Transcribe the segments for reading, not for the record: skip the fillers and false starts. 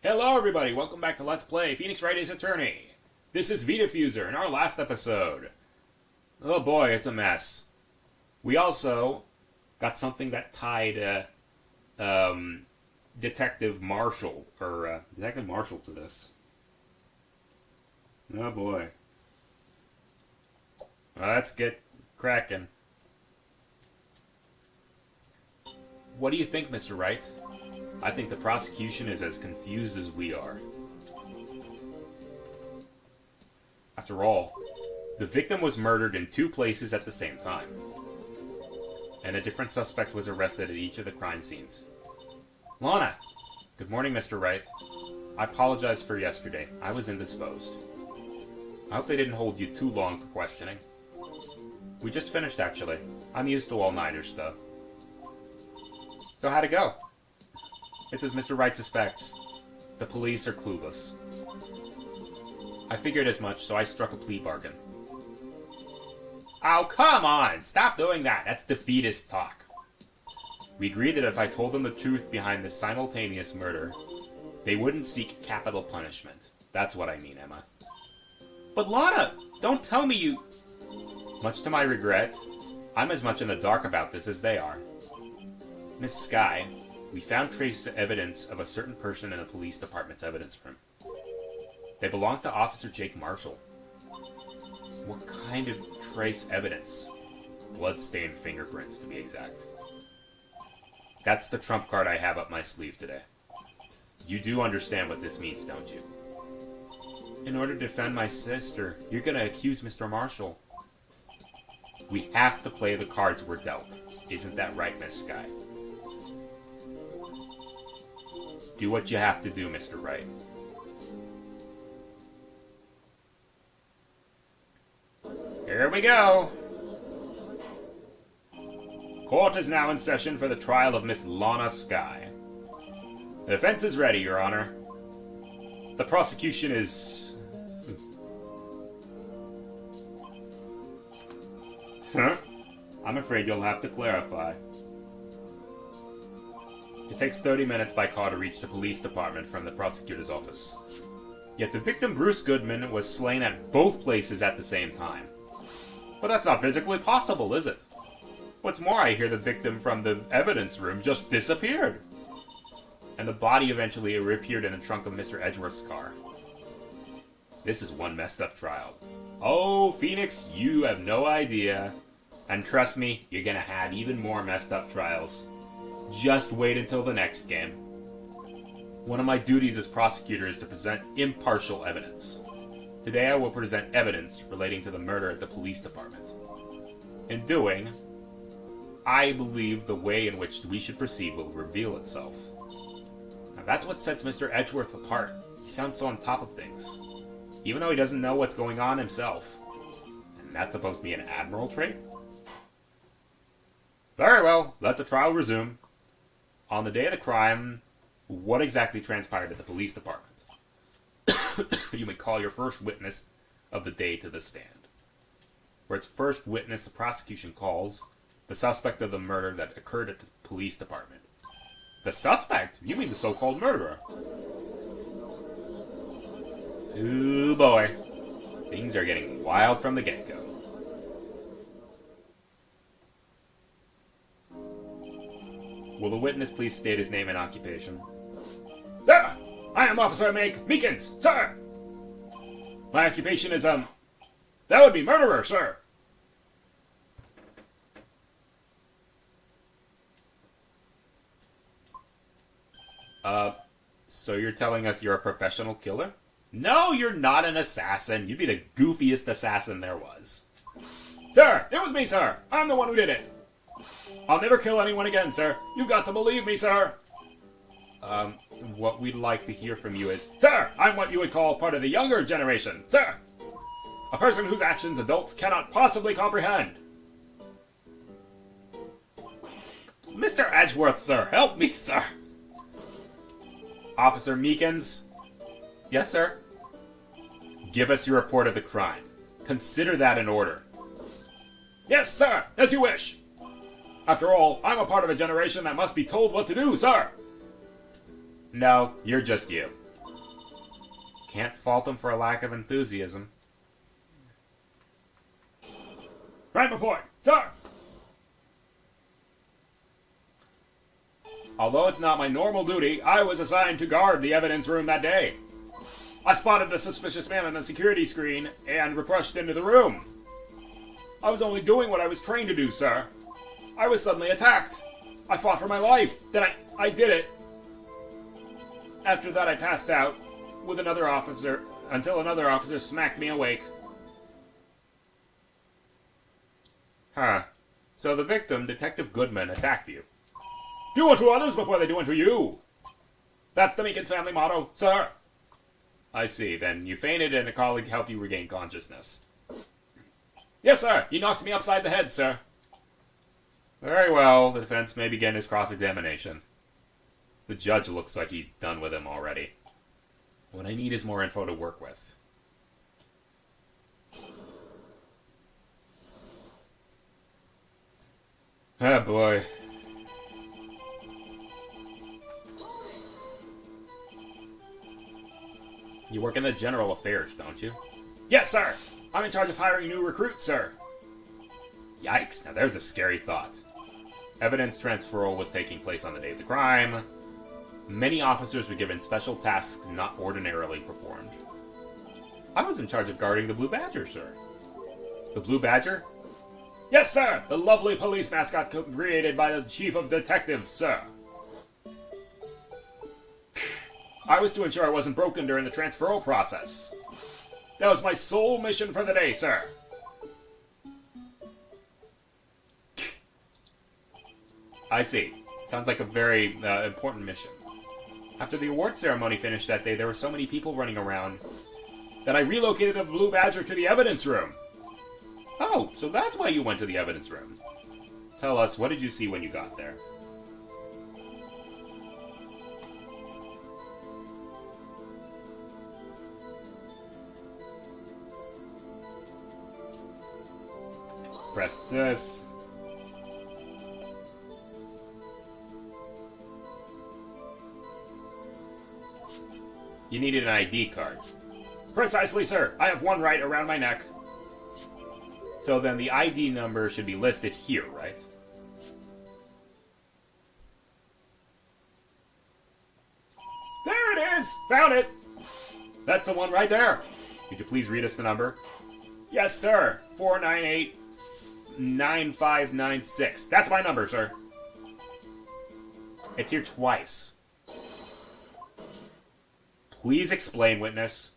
Hello everybody, welcome back to Let's Play Phoenix Wright Ace Attorney. This is Vdiffuser in our last episode. Oh boy, it's a mess. We also got something that tied Detective Marshall to this. Oh boy. Well, let's get cracking. What do you think, Mr. Wright? I think the prosecution is as confused as we are. After all, the victim was murdered in two places at the same time, and a different suspect was arrested at each of the crime scenes. Lana! Good morning, Mr. Wright. I apologize for yesterday. I was indisposed. I hope they didn't hold you too long for questioning. We just finished, actually. I'm used to all-nighters, though. So how'd it go? It's as Mr. Wright suspects. The police are clueless. I figured as much, so I struck a plea bargain. Oh, come on! Stop doing that! That's defeatist talk. We agreed that if I told them the truth behind this simultaneous murder, they wouldn't seek capital punishment. That's what I mean, Emma. But Lana, don't tell me you... Much to my regret, I'm as much in the dark about this as they are. Miss Skye, we found trace evidence of a certain person in the police department's evidence room. They belong to Officer Jake Marshall. What kind of trace evidence? Blood-stained fingerprints, to be exact. That's the trump card I have up my sleeve today. You do understand what this means, don't you? In order to defend my sister, you're going to accuse Mr. Marshall. We have to play the cards we're dealt. Isn't that right, Miss Skye? Do what you have to do, Mr. Wright. Here we go! Court is now in session for the trial of Miss Lana Skye. The defense is ready, Your Honor. The prosecution is... Huh? I'm afraid you'll have to clarify. It takes 30 minutes by car to reach the police department from the prosecutor's office. Yet the victim, Bruce Goodman, was slain at both places at the same time. But that's not physically possible, is it? What's more, I hear the victim from the evidence room just disappeared. And the body eventually reappeared in the trunk of Mr. Edgeworth's car. This is one messed up trial. Oh, Phoenix, you have no idea. And trust me, you're gonna have even more messed up trials. Just wait until the next game. One of my duties as prosecutor is to present impartial evidence. Today I will present evidence relating to the murder at the police department. In doing, I believe the way in which we should proceed will reveal itself. Now that's what sets Mr. Edgeworth apart. He sounds so on top of things, even though he doesn't know what's going on himself. And that's supposed to be an admiral trait? Very well, let the trial resume. On the day of the crime, what exactly transpired at the police department? You may call your first witness of the day to the stand. For its first witness, the prosecution calls the suspect of the murder that occurred at the police department. The suspect? You mean the so-called murderer? Ooh boy. Things are getting wild from the get-go. Will the witness please state his name and occupation? Sir! I am Officer Meekins, sir! My occupation is, that would be murderer, sir! So you're telling us you're a professional killer? No, you're not an assassin. You'd be the goofiest assassin there was. Sir! It was me, sir! I'm the one who did it! I'll never kill anyone again, sir. You've got to believe me, sir. What we'd like to hear from you is, Sir, I'm what you would call part of the younger generation, sir. A person whose actions adults cannot possibly comprehend. Mr. Edgeworth, sir. Help me, sir. Officer Meekins. Yes, sir. Give us your report of the crime. Consider that in order. Yes, sir. As you wish. After all, I'm a part of a generation that must be told what to do, sir! No, you're just you. Can't fault him for a lack of enthusiasm. Crime report, sir! Although it's not my normal duty, I was assigned to guard the evidence room that day. I spotted a suspicious man on the security screen and rushed into the room. I was only doing what I was trained to do, sir. I was suddenly attacked. I fought for my life. Then I did it. After that, I passed out with another officer until another officer smacked me awake. Huh. So the victim, Detective Goodman, attacked you. Do unto others before they do unto you. That's the Meekins family motto, sir. I see. Then you fainted and a colleague helped you regain consciousness. Yes, sir. He knocked me upside the head, sir. Very well. The defense may begin his cross-examination. The judge looks like he's done with him already. What I need is more info to work with. Oh boy. You work in the general affairs, don't you? Yes, sir. I'm in charge of hiring new recruits, sir. Yikes, now there's a scary thought. Evidence transferal was taking place on the day of the crime. Many officers were given special tasks not ordinarily performed. I was in charge of guarding the Blue Badger, sir. The Blue Badger? Yes, sir. The lovely police mascot created by the chief of detectives, sir. I was to ensure it wasn't broken during the transferal process. That was my sole mission for the day, sir. I see. Sounds like a very important mission. After the award ceremony finished that day, there were so many people running around that I relocated the Blue Badger to the evidence room. Oh, so that's why you went to the evidence room. Tell us, what did you see when you got there? Press this. You needed an ID card. Precisely, sir. I have one right around my neck. So then the ID number should be listed here, right? There it is! Found it! That's the one right there. Could you please read us the number? Yes, sir. 498-9596. That's my number, sir. It's here twice. Please explain, witness.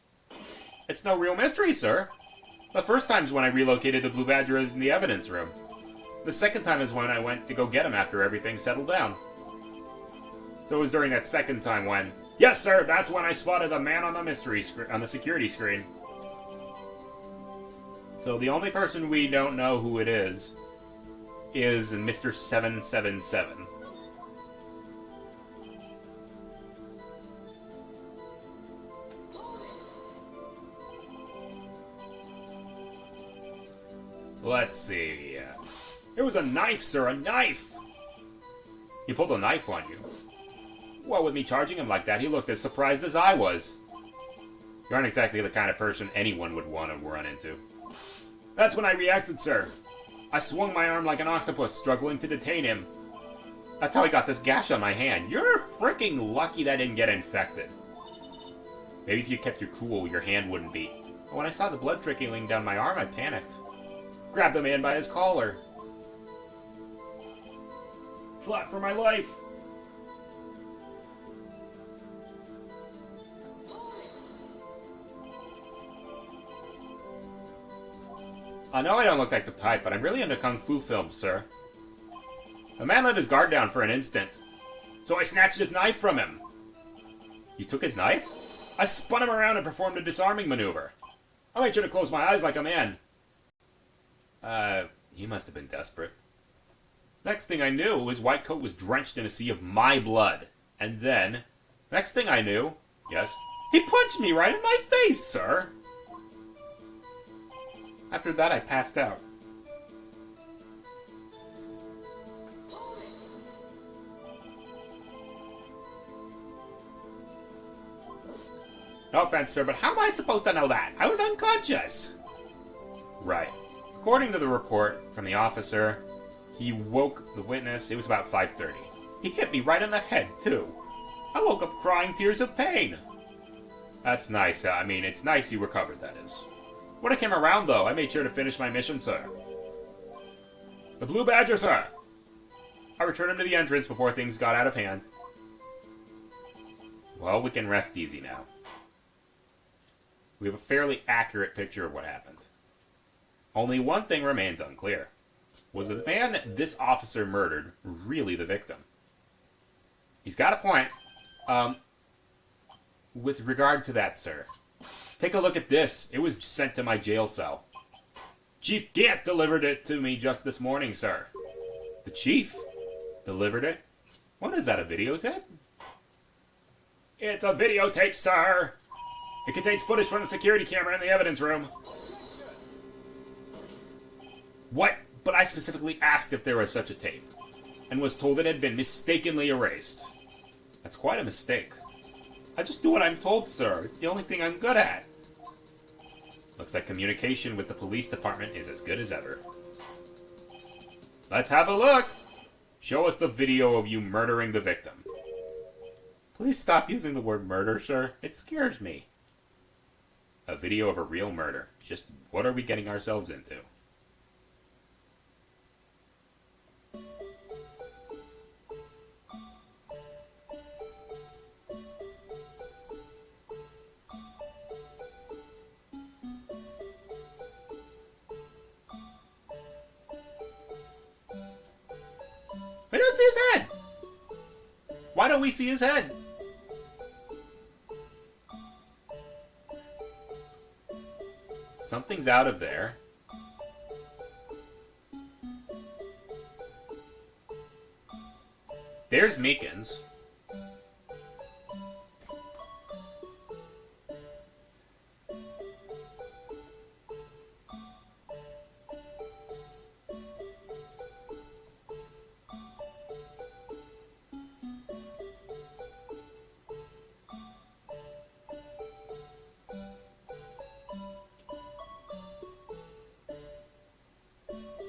It's no real mystery, sir. The first time is when I relocated the Blue Badger in the evidence room. The second time is when I went to go get him after everything settled down. So it was during that second time when... Yes, sir. That's when I spotted the man on the security screen. So the only person we don't know who it is Mr. 777. Let's see. It was a knife, sir, a knife! He pulled a knife on you. Well, with me charging him like that, he looked as surprised as I was. You aren't exactly the kind of person anyone would want to run into. That's when I reacted, sir. I swung my arm like an octopus, struggling to detain him. That's how I got this gash on my hand. You're freaking lucky that didn't get infected. Maybe if you kept your cool, your hand wouldn't be. But when I saw the blood trickling down my arm, I panicked. Grabbed the man by his collar. Fought for my life. I know I don't look like the type, but I'm really into kung fu films, sir. The man let his guard down for an instant, so I snatched his knife from him. You took his knife? I spun him around and performed a disarming maneuver. I made sure to close my eyes like a man. He must have been desperate. Next thing I knew, his white coat was drenched in a sea of my blood. And then, next thing I knew, yes, he punched me right in my face, sir. After that, I passed out. No offense, sir, but how am I supposed to know that? I was unconscious! Right. According to the report from the officer, he woke the witness. It was about 5:30. He hit me right in the head, too. I woke up crying tears of pain. That's nice. I mean, it's nice you recovered, that is. When I came around, though, I made sure to finish my mission, sir. The Blue Badger, sir. I returned him to the entrance before things got out of hand. Well, we can rest easy now. We have a fairly accurate picture of what happened. Only one thing remains unclear. Was the man this officer murdered really the victim? He's got a point. With regard to that, sir, take a look at this. It was sent to my jail cell. Chief Gant delivered it to me just this morning, sir. The chief delivered it? What is that, a videotape? It's a videotape, sir. It contains footage from the security camera in the evidence room. What? But I specifically asked if there was such a tape, and was told it had been mistakenly erased. That's quite a mistake. I just do what I'm told, sir. It's the only thing I'm good at. Looks like communication with the police department is as good as ever. Let's have a look! Show us the video of you murdering the victim. Please stop using the word murder, sir. It scares me. A video of a real murder. Just what are we getting ourselves into? We don't see his head! Why don't we see his head? Something's out of there. There's Meekins.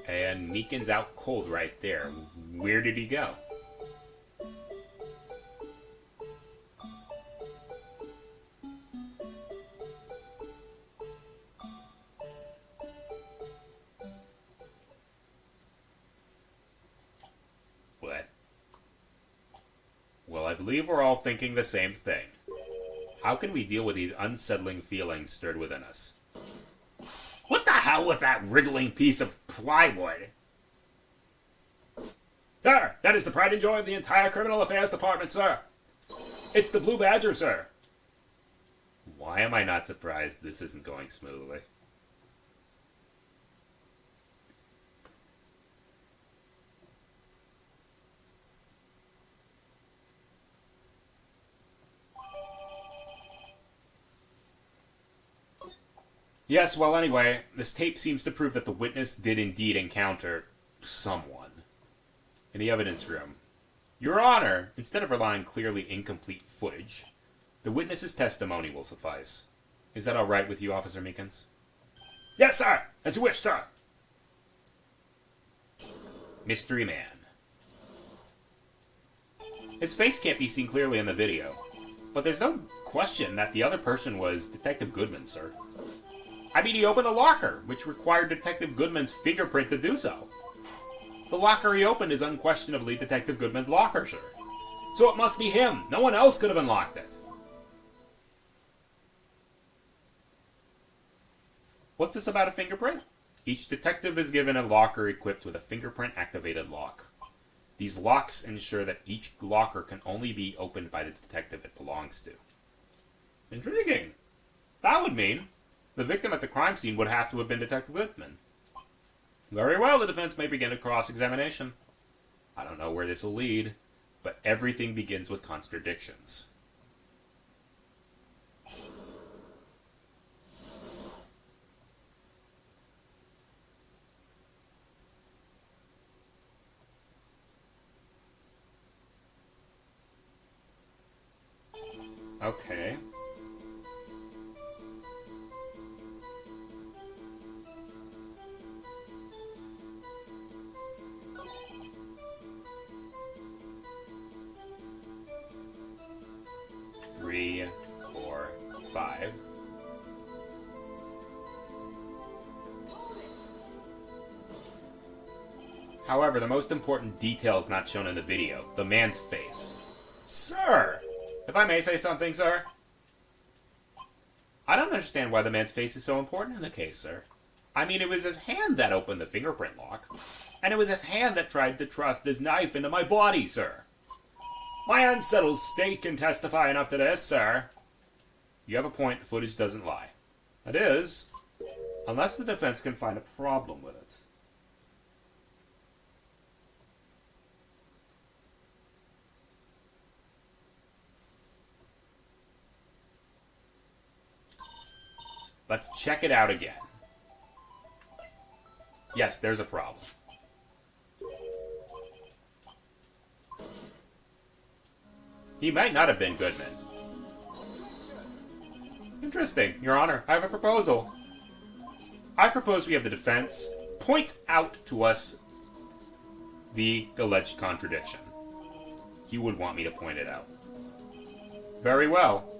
And Meekins out cold right there. Where did he go? What? Well, I believe we're all thinking the same thing. How can we deal with these unsettling feelings stirred within us? What the hell was that wriggling piece of plywood? Sir, that is the pride and joy of the entire Criminal Affairs Department, sir. It's the Blue Badger, sir. Why am I not surprised this isn't going smoothly? Yes, well, anyway, this tape seems to prove that the witness did indeed encounter someone in the evidence room. Your Honor, instead of relying clearly incomplete footage, the witness's testimony will suffice. Is that all right with you, Officer Meekins? Yes, sir. As you wish, sir. Mystery Man. His face can't be seen clearly in the video, but there's no question that the other person was Detective Goodman, sir. I mean, he opened a locker, which required Detective Goodman's fingerprint to do so. The locker he opened is unquestionably Detective Goodman's locker, sir. So it must be him. No one else could have unlocked it. What's this about a fingerprint? Each detective is given a locker equipped with a fingerprint-activated lock. These locks ensure that each locker can only be opened by the detective it belongs to. Intriguing. That would mean the victim at the crime scene would have to have been Detective Goodman. Very well, the defense may begin a cross-examination. I don't know where this will lead, but everything begins with contradictions. Okay. However, the most important detail is not shown in the video. The man's face. Sir! If I may say something, sir? I don't understand why the man's face is so important in the case, sir. I mean, it was his hand that opened the fingerprint lock. And it was his hand that tried to thrust his knife into my body, sir. My unsettled state can testify enough to this, sir. You have a point, the footage doesn't lie. That is, unless the defense can find a problem with it. Let's check it out again. Yes, there's a problem. He might not have been Goodman. Interesting, Your Honor. I have a proposal. I propose we have the defense point out to us the alleged contradiction. You would want me to point it out. Very well.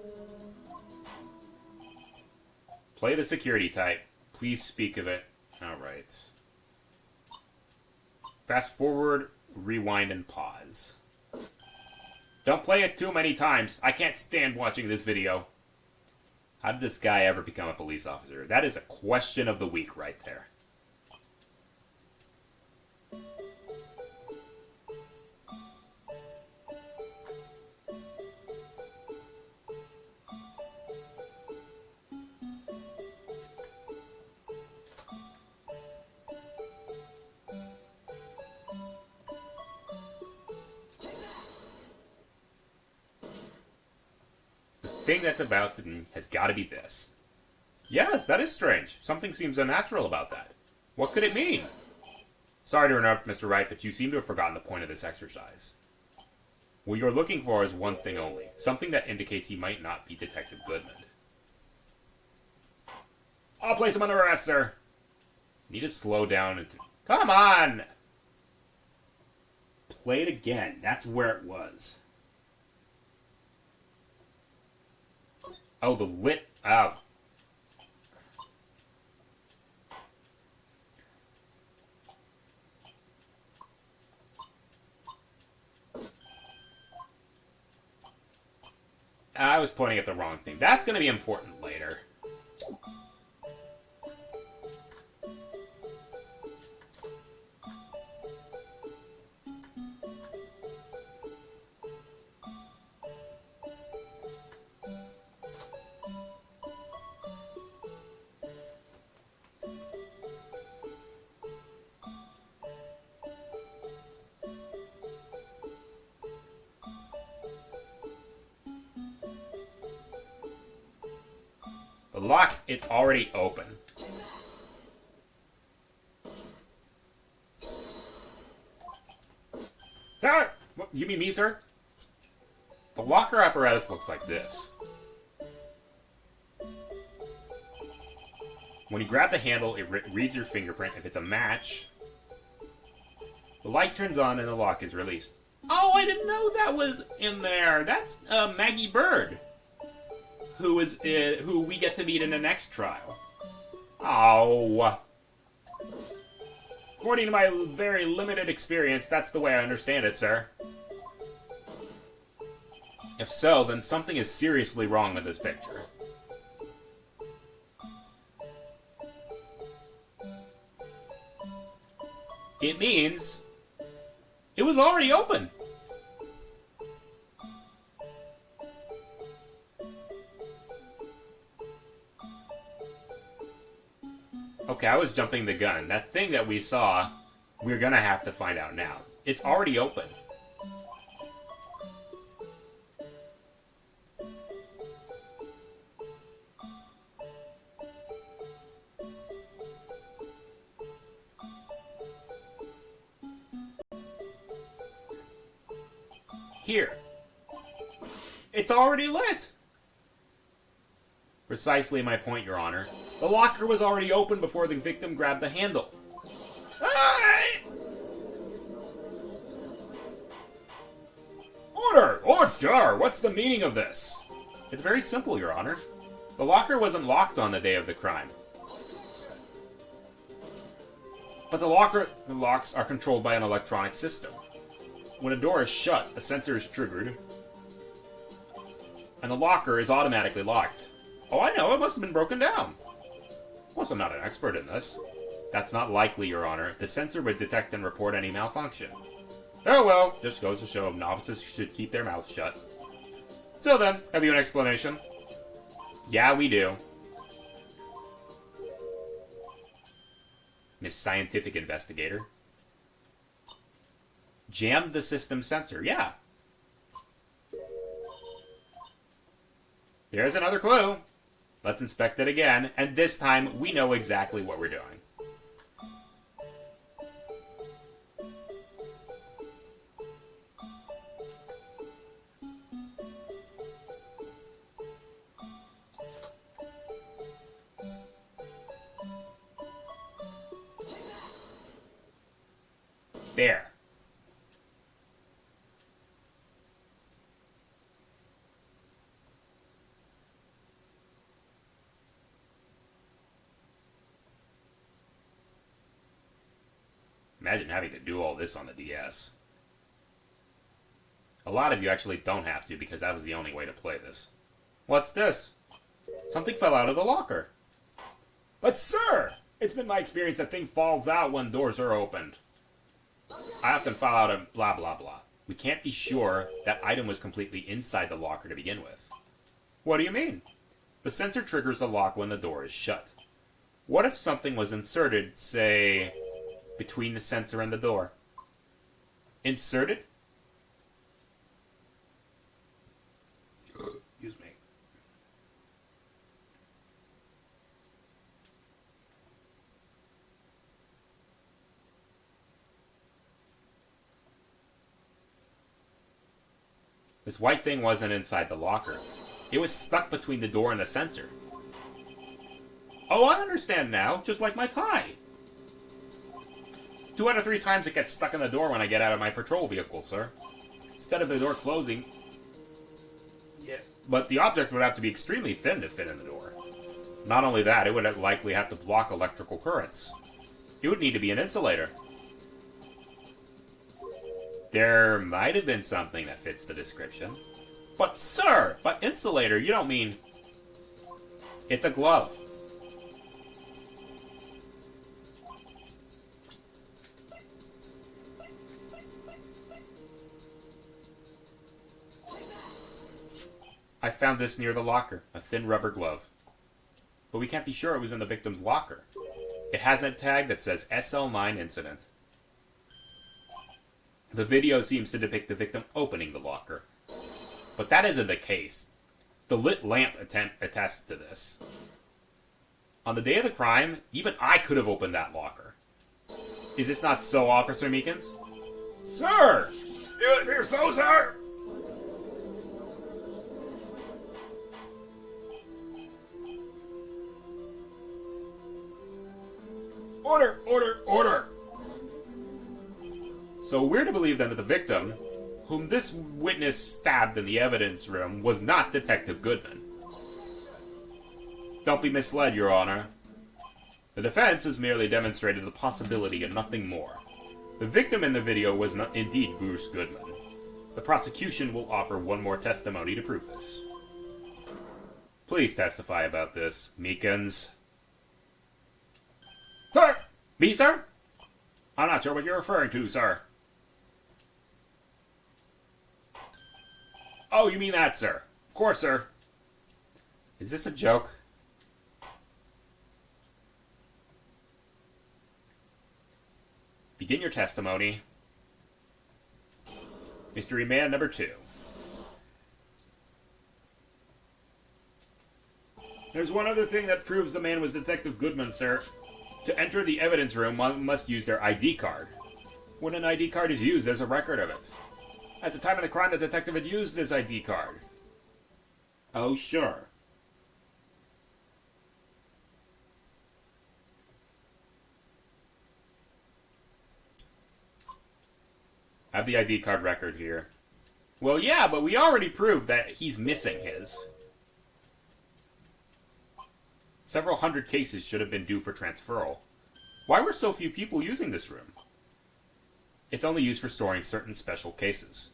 Play the security type. Please speak of it. Alright. Fast forward, rewind, and pause. Don't play it too many times. I can't stand watching this video. How did this guy ever become a police officer? That is a question of the week right there. The thing that's about to has got to be this. Yes, that is strange. Something seems unnatural about that. What could it mean? Sorry to interrupt, Mr. Wright, but you seem to have forgotten the point of this exercise. What you're looking for is one thing only. Something that indicates he might not be Detective Goodman. I'll place him under arrest, sir. You need to slow down and... Come on! Play it again. That's where it was. Oh, the lit... Oh. I was pointing at the wrong thing. That's going to be important later. The lock is already open. Sir! What, you mean me, sir? The locker apparatus looks like this. When you grab the handle, it reads your fingerprint. If it's a match, the light turns on and the lock is released. Oh, I didn't know that was in there. That's Maggie Bird, who we get to meet in the next trial. Oh. According to my very limited experience, that's the way I understand it, sir. If so, then something is seriously wrong with this picture. It means it was already open. Okay, I was jumping the gun. That thing that we saw, we're gonna have to find out now. It's already open. Here. It's already lit! Precisely my point, Your Honor. The locker was already open before the victim grabbed the handle. Order! Order! What's the meaning of this? It's very simple, Your Honor. The locker wasn't locked on the day of the crime. But the locks are controlled by an electronic system. When a door is shut, a sensor is triggered, and the locker is automatically locked. Oh, I know, it must have been broken down. Of course, I'm not an expert in this. That's not likely, Your Honor. The sensor would detect and report any malfunction. Oh well, just goes to show novices should keep their mouths shut. So then, have you an explanation? Yeah, we do. Miss Scientific Investigator. Jammed the system sensor, yeah. There's another clue. Let's inspect it again, and this time we know exactly what we're doing. There. Imagine having to do all this on the DS. A lot of you actually don't have to because that was the only way to play this. What's this? Something fell out of the locker. But sir, it's been my experience that thing falls out when doors are opened. I often fall out of blah blah blah. We can't be sure that item was completely inside the locker to begin with. What do you mean? The sensor triggers a lock when the door is shut. What if something was inserted, say, between the sensor and the door? Inserted? Excuse me. This white thing wasn't inside the locker. It was stuck between the door and the sensor. Oh, I understand now, just like my tie. 2 out of 3 times it gets stuck in the door when I get out of my patrol vehicle, sir. Instead of the door closing... Yeah, but the object would have to be extremely thin to fit in the door. Not only that, it would likely have to block electrical currents. It would need to be an insulator. There might have been something that fits the description. But sir, by insulator, you don't mean... It's a glove. I found this near the locker, a thin rubber glove. But we can't be sure it was in the victim's locker. It has a tag that says SL9 incident. The video seems to depict the victim opening the locker. But that isn't the case. The lit lamp attests to this. On the day of the crime, even I could have opened that locker. Is this not so, Officer Meekins? Sir! You appear so, sir! Order! Order! Order! So we're to believe then that the victim, whom this witness stabbed in the evidence room, was not Detective Goodman. Don't be misled, Your Honor. The defense has merely demonstrated the possibility and nothing more. The victim in the video was not indeed Bruce Goodman. The prosecution will offer one more testimony to prove this. Please testify about this, Meekins. Sir! Me, sir? I'm not sure what you're referring to, sir. Oh, you mean that, sir? Of course, sir. Is this a joke? Begin your testimony. Mystery Man number 2. There's one other thing that proves the man was Detective Goodman, sir. To enter the evidence room, one must use their ID card. When an ID card is used, there's a record of it. At the time of the crime, the detective had used his ID card. Oh, sure. I have the ID card record here. Well, yeah, but we already proved that he's missing his. Several hundred cases should have been due for transferal. Why were so few people using this room? It's only used for storing certain special cases.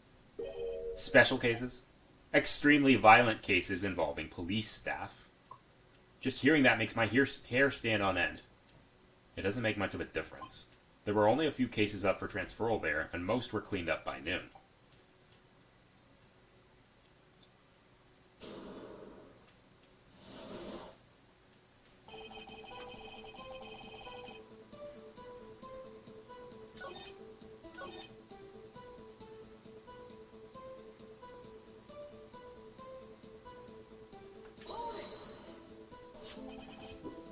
Special cases? Extremely violent cases involving police staff. Just hearing that makes my hair stand on end. It doesn't make much of a difference. There were only a few cases up for transferal there, and most were cleaned up by noon.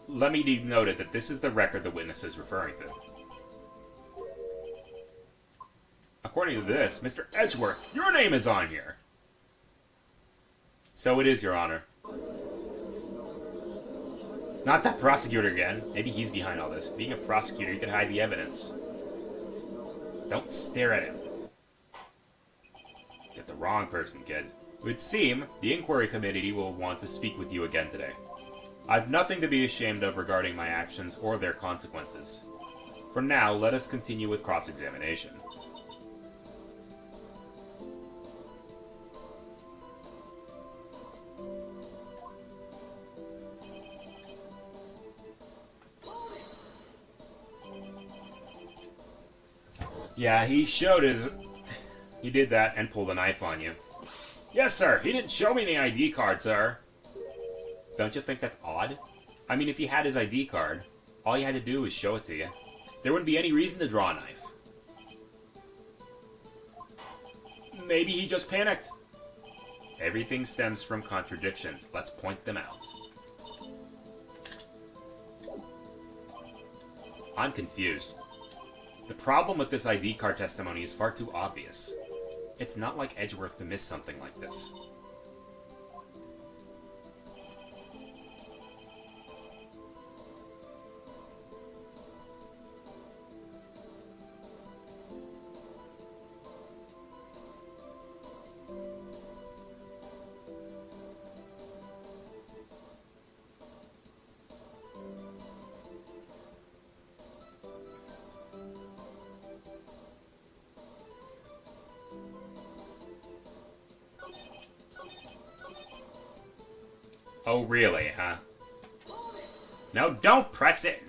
Let me be noted that this is the record the witness is referring to. According to this, Mr. Edgeworth, your name is on here. So it is, Your Honor. Not that prosecutor again. Maybe he's behind all this. Being a prosecutor, you can hide the evidence. Don't stare at him. Get the wrong person, kid. It would seem the inquiry committee will want to speak with you again today. I've nothing to be ashamed of regarding my actions or their consequences. For now, let us continue with cross-examination. Yeah, he did that and pulled a knife on you. Yes, sir. He didn't show me the ID card, sir. Don't you think that's odd? I mean, if he had his ID card, all you had to do was show it to you. There wouldn't be any reason to draw a knife. Maybe he just panicked. Everything stems from contradictions. Let's point them out. I'm confused. The problem with this ID card testimony is far too obvious. It's not like Edgeworth to miss something like this. Oh, really, huh? No, don't press it!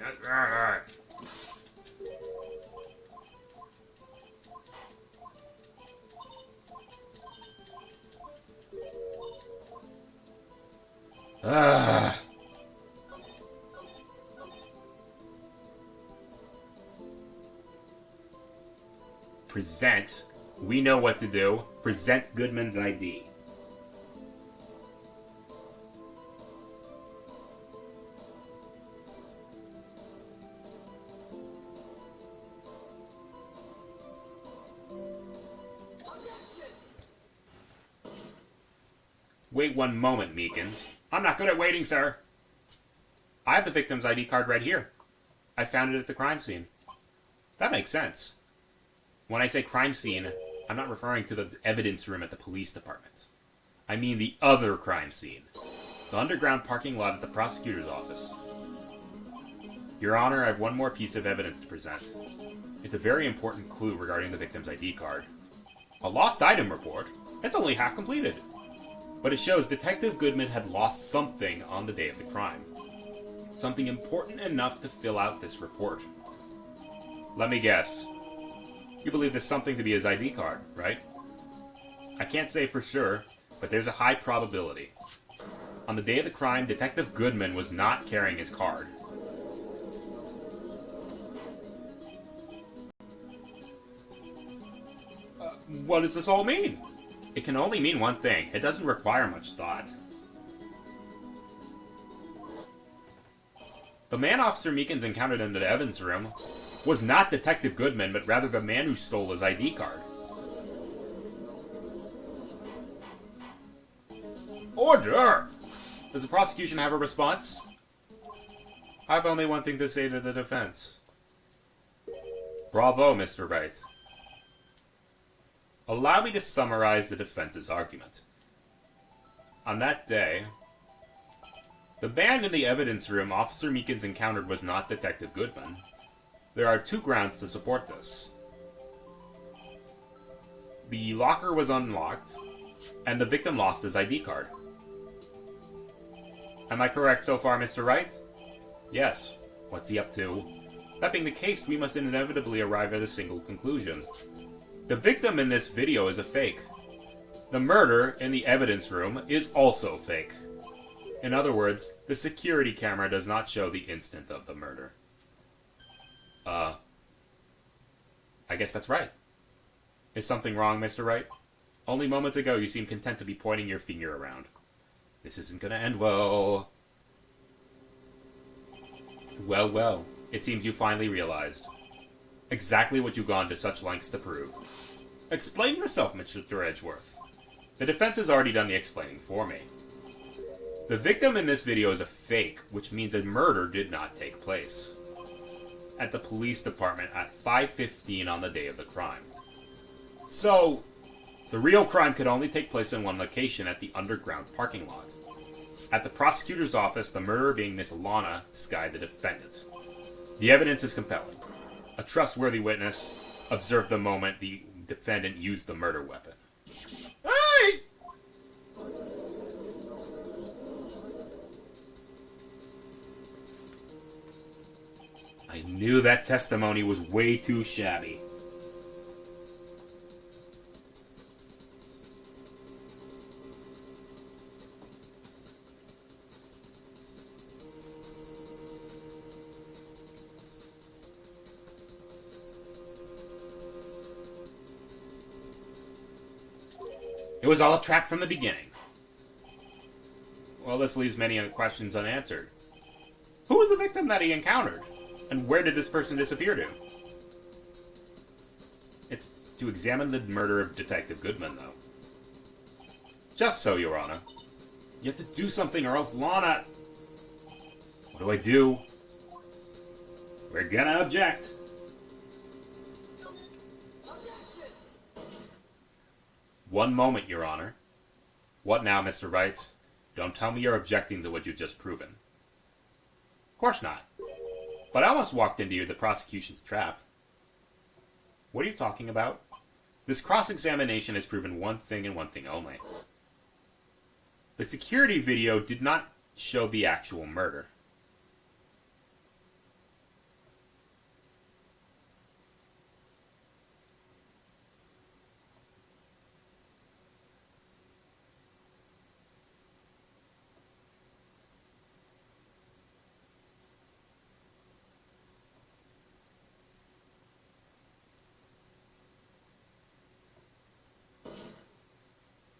Present. We know what to do. Present Goodman's ID. Wait one moment, Meekins. I'm not good at waiting, sir. I have the victim's ID card right here. I found it at the crime scene. That makes sense. When I say crime scene, I'm not referring to the evidence room at the police department. I mean the other crime scene. The underground parking lot at the prosecutor's office. Your Honor, I have one more piece of evidence to present. It's a very important clue regarding the victim's ID card. A lost item report? It's only half completed. But it shows Detective Goodman had lost something on the day of the crime. Something important enough to fill out this report. Let me guess. You believe this something to be his ID card, right? I can't say for sure, but there's a high probability. On the day of the crime, Detective Goodman was not carrying his card. What does this all mean? It can only mean one thing. It doesn't require much thought. The man Officer Meekins encountered in the evidence room was not Detective Goodman, but rather the man who stole his ID card. Order! Does the prosecution have a response? I have only one thing to say to the defense. Bravo, Mr. Wright. Allow me to summarize the defense's argument. On that day, the man in the evidence room Officer Meekins encountered was not Detective Goodman, There are two grounds to support this. The locker was unlocked, and the victim lost his ID card. Am I correct so far, Mr. Wright? Yes. What's he up to? That being the case, we must inevitably arrive at a single conclusion. The victim in this video is a fake. The murder in the evidence room is also fake. In other words, the security camera does not show the instant of the murder. I guess that's right. Is something wrong, Mr. Wright? Only moments ago you seemed content to be pointing your finger around. This isn't gonna end well. Well, well. It seems you finally realized. Exactly what you've gone to such lengths to prove. Explain yourself, Mr. Edgeworth. The defense has already done the explaining for me. The victim in this video is a fake, which means a murder did not take place at the police department at 5:15 on the day of the crime. So, the real crime could only take place in one location at the underground parking lot. At the prosecutor's office, the murderer being Miss Lana Skye, the defendant. The evidence is compelling. A trustworthy witness observed the moment the defendant used the murder weapon. Hey! I knew that testimony was way too shabby. It was all a trap from the beginning. Well, this leaves many questions unanswered. Who was the victim that he encountered? And where did this person disappear to? It's to examine the murder of Detective Goodman, though. Just so, Your Honor. You have to do something or else Lana... What do? We're gonna object. One moment, Your Honor. What now, Mr. Wright? Don't tell me you're objecting to what you've just proven. Of course not. But I almost walked into the prosecution's trap. What are you talking about? This cross-examination has proven one thing and one thing only. The security video did not show the actual murder.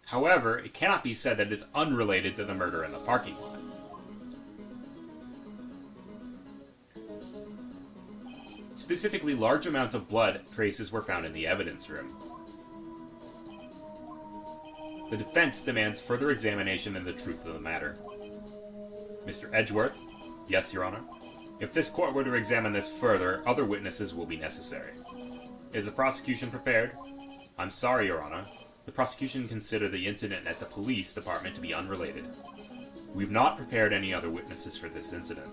However, it cannot be said that it is unrelated to the murder in the parking lot. Specifically, large amounts of blood traces were found in the evidence room. The defense demands further examination into the truth of the matter. Mr. Edgeworth? Yes, Your Honor. If this court were to examine this further, other witnesses will be necessary. Is the prosecution prepared? I'm sorry, Your Honor. The prosecution considered the incident at the police department to be unrelated. We've not prepared any other witnesses for this incident.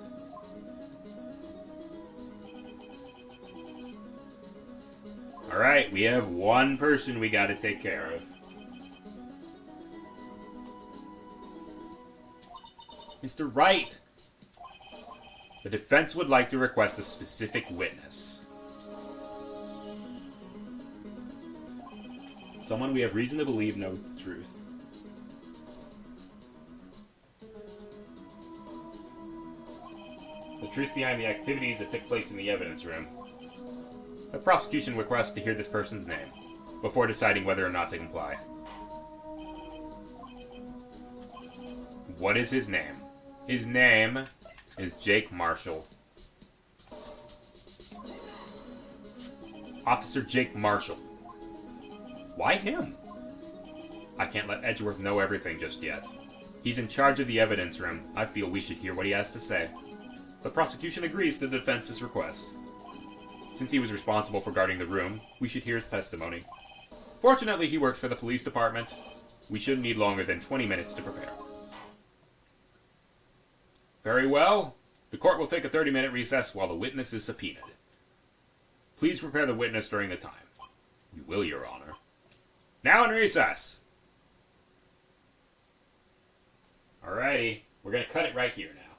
Alright, we have one person we gotta take care of. Mr. Wright! The defense would like to request a specific witness. Someone we have reason to believe knows the truth. The truth behind the activities that took place in the evidence room. The prosecution requests to hear this person's name, before deciding whether or not to comply. What is his name? His name is Jake Marshall. Officer Jake Marshall. Why him? I can't let Edgeworth know everything just yet. He's in charge of the evidence room. I feel we should hear what he has to say. The prosecution agrees to the defense's request. Since he was responsible for guarding the room, we should hear his testimony. Fortunately, he works for the police department. We shouldn't need longer than 20 minutes to prepare. Very well. The court will take a 30-minute recess while the witness is subpoenaed. Please prepare the witness during the time. You will, Your Honor. Now in recess. Alrighty, we're gonna cut it right here now.